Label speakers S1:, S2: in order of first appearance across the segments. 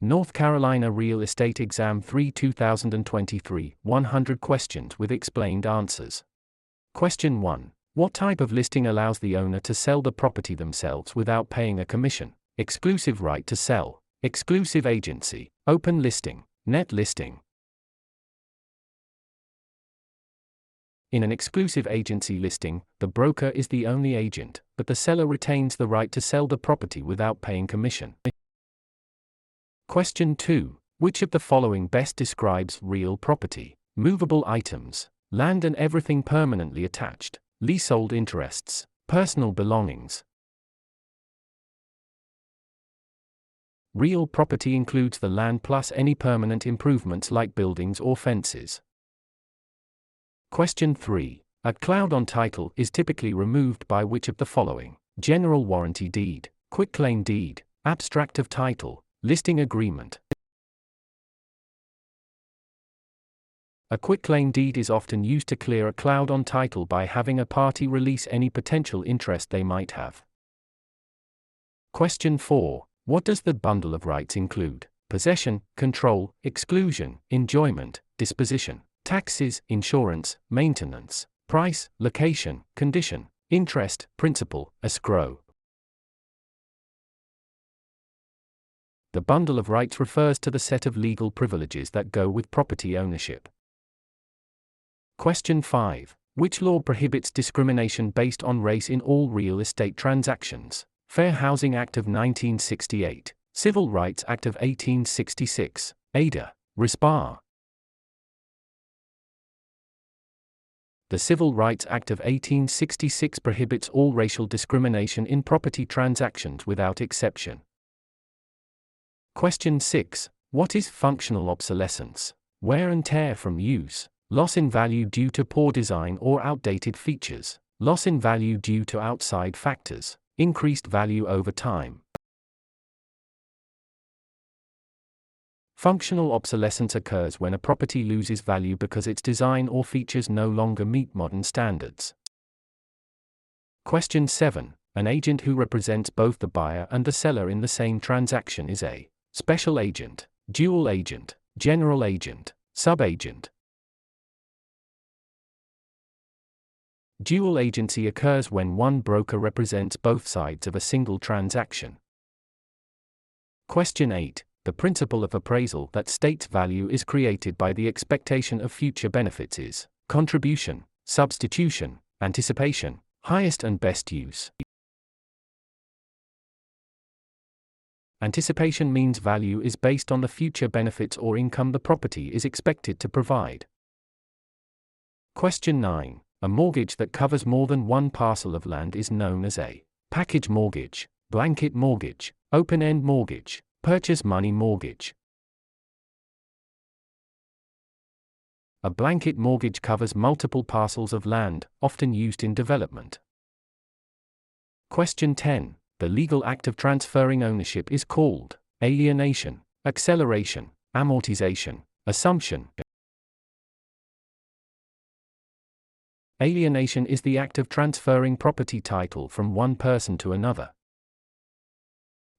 S1: North Carolina Real Estate Exam 3 2023, 100 questions with explained answers. Question 1. What type of listing allows the owner to sell the property themselves without paying a commission? Exclusive right to sell, exclusive agency, open listing, net listing. In an exclusive agency listing, the broker is the only agent, but the seller retains the right to sell the property without paying commission. Question 2. Which of the following best describes real property? Movable items, land and everything permanently attached, leasehold interests, personal belongings. Real property includes the land plus any permanent improvements like buildings or fences. Question 3. A cloud on title is typically removed by which of the following? General warranty deed, quitclaim deed, abstract of title, listing agreement. A quitclaim deed is often used to clear a cloud on title by having a party release any potential interest they might have. Question 4. What does the bundle of rights include? Possession, control, exclusion, enjoyment, disposition, taxes, insurance, maintenance, price, location, condition, interest, principal, escrow. The bundle of rights refers to the set of legal privileges that go with property ownership. Question 5. Which law prohibits discrimination based on race in all real estate transactions? Fair Housing Act of 1968, Civil Rights Act of 1866, Ada, Rispar. The Civil Rights Act of 1866 prohibits all racial discrimination in property transactions without exception. Question 6. What is functional obsolescence? Wear and tear from use, loss in value due to poor design or outdated features, loss in value due to outside factors, increased value over time. Functional obsolescence occurs when a property loses value because its design or features no longer meet modern standards. Question 7. An agent who represents both the buyer and the seller in the same transaction is a special agent, dual agent, general agent, subagent. Dual agency occurs when one broker represents both sides of a single transaction. Question 8. The principle of appraisal that states value is created by the expectation of future benefits is contribution, substitution, anticipation, highest and best use. Anticipation means value is based on the future benefits or income the property is expected to provide. Question 9. A mortgage that covers more than one parcel of land is known as a package mortgage, blanket mortgage, open-end mortgage, purchase money mortgage. A blanket mortgage covers multiple parcels of land, often used in development. Question 10. The legal act of transferring ownership is called alienation, acceleration, amortization, assumption. Alienation is the act of transferring property title from one person to another.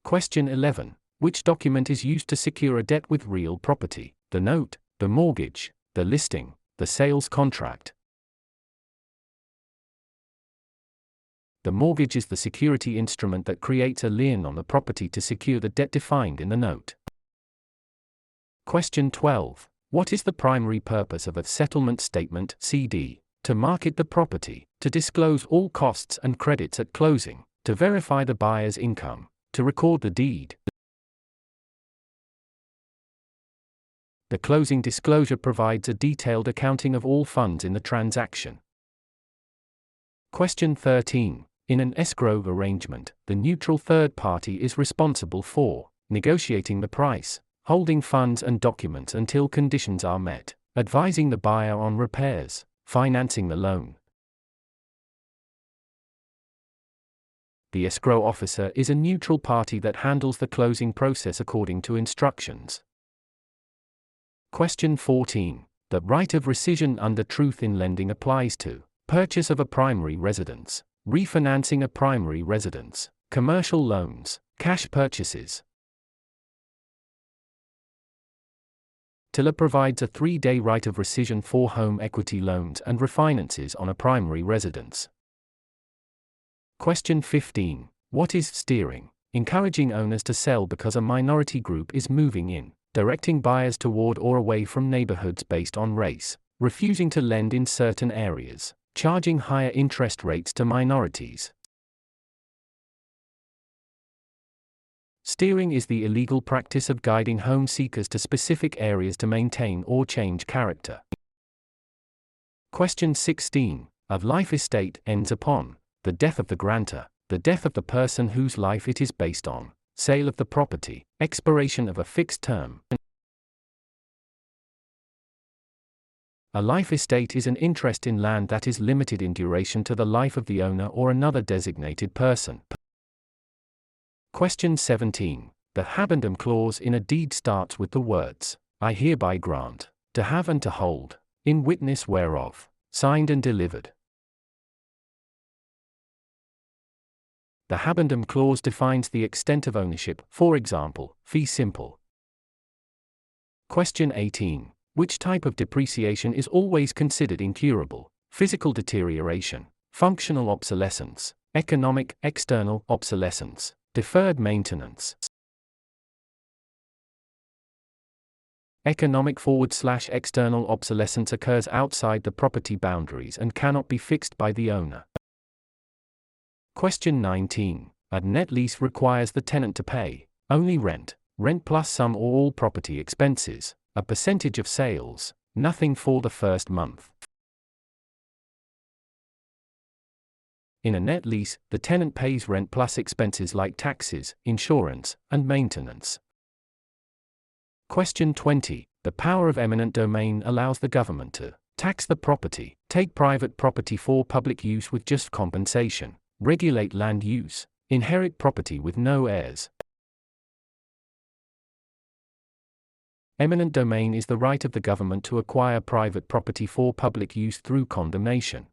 S1: Question 11. Which document is used to secure a debt with real property? The note, the mortgage, the listing, the sales contract. The mortgage is the security instrument that creates a lien on the property to secure the debt defined in the note. Question 12. What is the primary purpose of a settlement statement (CD)? To market the property, to disclose all costs and credits at closing, to verify the buyer's income, to record the deed. The closing disclosure provides a detailed accounting of all funds in the transaction. Question 13. In an escrow arrangement, the neutral third party is responsible for negotiating the price, holding funds and documents until conditions are met, advising the buyer on repairs, financing the loan. The escrow officer is a neutral party that handles the closing process according to instructions. Question 14. The right of rescission under truth in lending applies to purchase of a primary residence, refinancing a primary residence, commercial loans, cash purchases. TILA provides a 3-day right of rescission for home equity loans and refinances on a primary residence. Question 15. What is steering? Encouraging owners to sell because a minority group is moving in, directing buyers toward or away from neighborhoods based on race, refusing to lend in certain areas, charging higher interest rates to minorities. Steering is the illegal practice of guiding home seekers to specific areas to maintain or change character. Question 16. A life estate ends upon the death of the grantor, the death of the person whose life it is based on, sale of the property, expiration of a fixed term. A life estate is an interest in land that is limited in duration to the life of the owner or another designated person. Question 17. The habendum clause in a deed starts with the words, I hereby grant, to have and to hold, in witness whereof, signed and delivered. The habendum clause defines the extent of ownership, for example, fee simple. Question 18. Which type of depreciation is always considered incurable? Physical deterioration, functional obsolescence, economic, external obsolescence, deferred maintenance. Economic / external obsolescence occurs outside the property boundaries and cannot be fixed by the owner. Question 19. A net lease requires the tenant to pay only rent plus some or all property expenses, a percentage of sales, nothing for the first month. In a net lease, the tenant pays rent plus expenses like taxes, insurance, and maintenance. Question 20. The power of eminent domain allows the government to tax the property, take private property for public use with just compensation, regulate land use, inherit property with no heirs. Eminent domain is the right of the government to acquire private property for public use through condemnation.